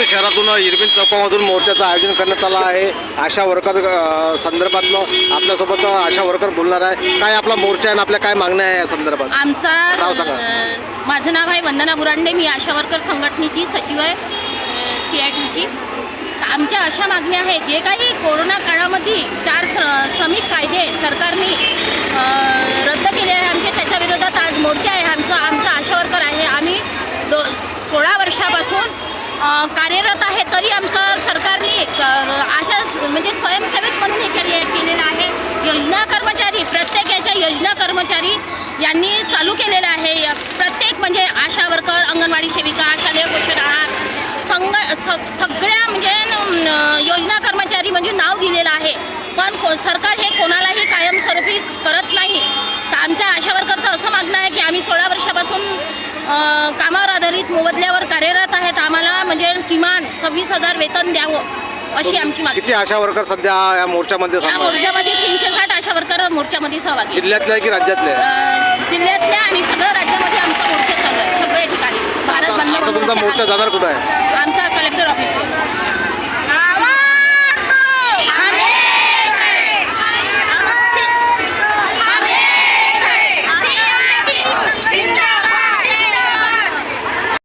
शहरातून इरविन चौकामधून मोर्चाचं आयोजन करण्यात आलं आहे. आशा वर्कर संदर्भातलं आपल्यासोबत आशा वर्कर बोलणार आहे. काय आपला मोर्चा आहे आणि आपल्या काय मागण्या आहे या संदर्भात? नाव सांगा. माझं नाव आहे वंदना बुरांडे. मी आशा वर्कर संघटनेची सचिव आहे CITची. आमच्या अशा मागण्या आहेत, जे काही कोरोना काळामध्ये 4 श्रमिक कायदे सरकारने रद्द केले आहे आमचे, त्याच्या विरोधात आज मोर्चा आहे. आमचा आशा वर्कर आहे. आम्ही 16 वर्षापासून कार्यरत आहे. तरी आमचं सरकारने अशा म्हणजे स्वयंसेवक म्हणून हे केलेलं आहे. योजना कर्मचारी, प्रत्येक याच्या योजना कर्मचारी यांनी चालू केलेलं आहे. प्रत्येक म्हणजे आशा वर्कर, अंगणवाडी सेविका, शालेय पोषण आहार सगळ्या म्हणजे योजना कर्मचारी म्हणजे नाव दिलेलं आहे. पण सरकार हे कोणालाही कायमस्वरूपी करत नाही. तर आमच्या आशा वर्करचं असं मागणं आहे की आम्ही 16 वर्षापासून कामावर आधारित मोबदल्यावर कार्यरत आहेत. आम्हाला म्हणजे किमान 26,000 वेतन द्यावं अशी आमची मागणी. किती आशा वर्कर सध्या या मोर्चामध्ये? या मोर्चामध्ये 360 आशा वर्कर मोर्चामध्ये सहभागी. जिल्ह्यातल्या की राज्यातल्या? जिल्ह्यातल्या आणि सगळं राज्यामध्ये आमचा मोर्चा चालू आहे. सगळ्या ठिकाणी भारत बंद. तुमचा मोर्चा जाणार कुठं आहे? आमचा कलेक्टर ऑफिस.